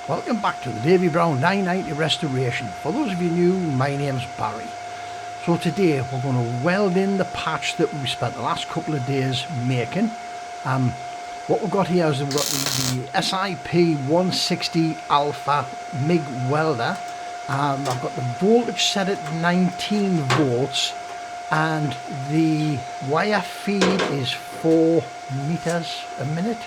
Welcome back to the Davy Brown 990 Restoration. For those of you new, my name's Barry. So today we're going to weld in the patch that we spent the last couple of days making. What we've got here is we've got the SIP 160 Alpha MIG welder. I've got the voltage set at 19 volts and the wire feed is 4 meters a minute.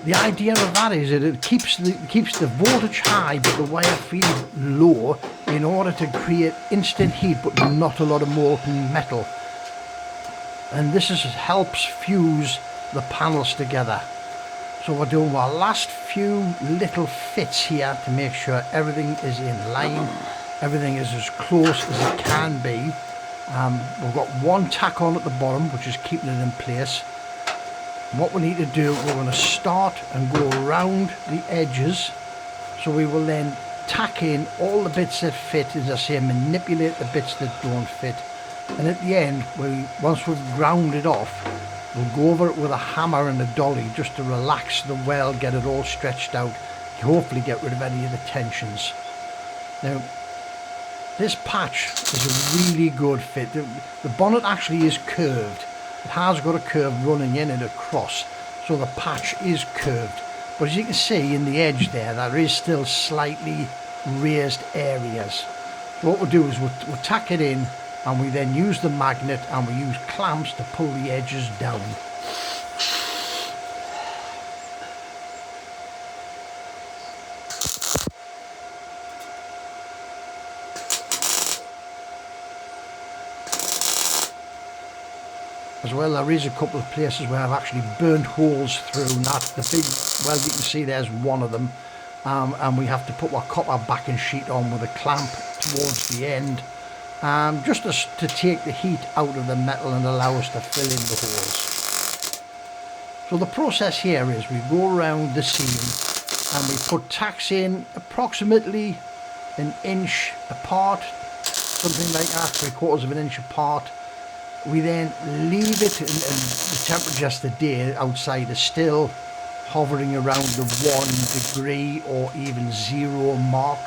The idea of that is that it keeps the voltage high but the wire feed low in order to create instant heat but not a lot of molten metal. And this helps fuse the panels together. So we're doing our last few little fits here to make sure everything is in line. Everything is as close as it can be. We've got one tack on at the bottom which is keeping it in place. What we need to do, we're going to start and go around the edges, so we will then tack in all the bits that fit, as I say, manipulate the bits that don't fit, and at the end, once we've ground it off, we'll go over it with a hammer and a dolly just to relax the weld, get it all stretched out, hopefully get rid of any of the tensions. Now, this patch is a really good fit. The bonnet actually is curved. It has got a curve running in and across, so the patch is curved. But as you can see in the edge there is still slightly raised areas. So what we'll do is we'll tack it in, and we then use the magnet and we use clamps to pull the edges down. As well, there is a couple of places where I've actually burnt holes through, and that's the big weld. You can see there's one of them, and we have to put our copper backing sheet on with a clamp towards the end, just to take the heat out of the metal and allow us to fill in the holes. So the process here is we go around the seam and we put tacks in approximately an inch apart, something like that, 3/4 of an inch apart. We then leave it, and the temperature today outside is still hovering around the 1 degree or even 0 mark.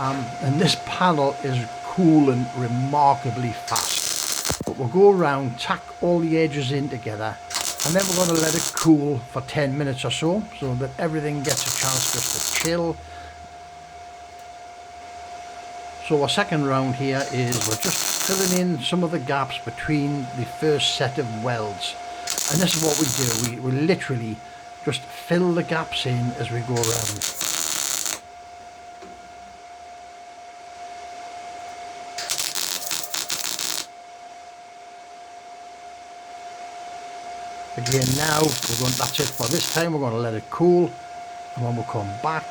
And this panel is cooling remarkably fast. But we'll go around, tack all the edges in together, and then we're going to let it cool for 10 minutes or so that everything gets a chance just to chill. So our second round here is we're just filling in some of the gaps between the first set of welds. And this is what we do. We literally just fill the gaps in as we go around. Again now, that's it for this time. We're going to let it cool. And when we come back,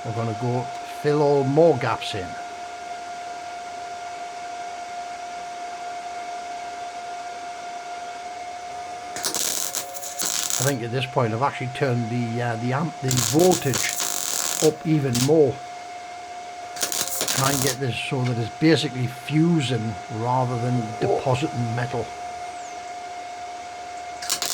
we're going to go fill all more gaps in. I think at this point I've actually turned the voltage up even more. Try and get this so that it's basically fusing rather than depositing metal.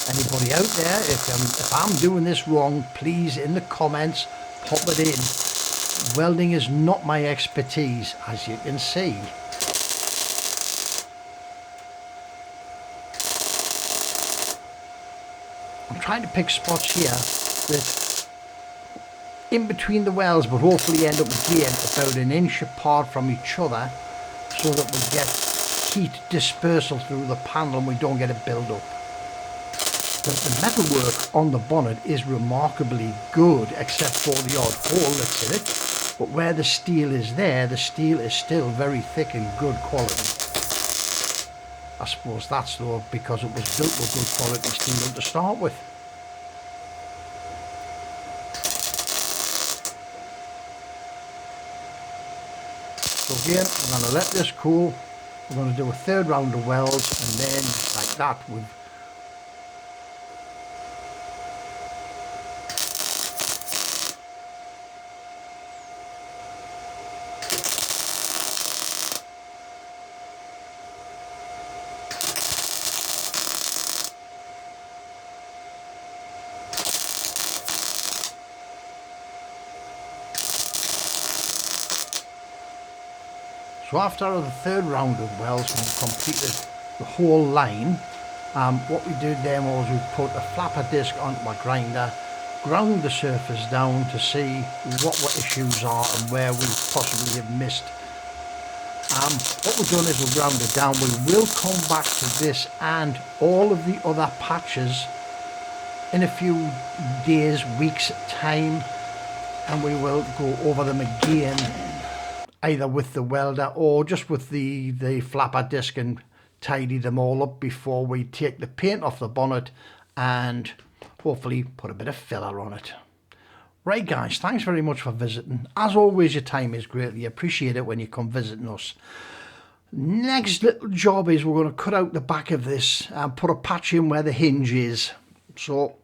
Anybody out there, if I'm doing this wrong, please in the comments pop it in. Welding is not my expertise, as you can see. I'm trying to pick spots here that in between the welds, but hopefully end up again about an inch apart from each other, so that we get heat dispersal through the panel and we don't get a build up. The metalwork on the bonnet is remarkably good, except for the odd hole that's in it. But where the steel is there, the steel is still very thick and good quality. I suppose that's though because it was built with good quality steel to start with. So again, we're going to let this cool. We're going to do a third round of welds, and then like that we've So after the third round of welds, we've completed the whole line. What we did then was we put a flapper disc onto my grinder, ground the surface down to see what issues are and where we possibly have missed. What we've done is we've ground it down. We will come back to this and all of the other patches in a few days, weeks time, and we will go over them again, either with the welder or just with the flapper disc, and tidy them all up before we take the paint off the bonnet and hopefully put a bit of filler on it. Right guys, thanks very much for visiting. As always, your time is greatly appreciated when you come visiting us. Next little job is we're going to cut out the back of this and put a patch in where the hinge is. So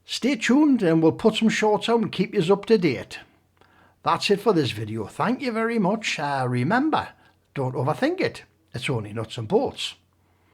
stay tuned and we'll put some shorts out and keep you up to date. That's it for this video. Thank you very much. Remember, don't overthink it. It's only nuts and bolts.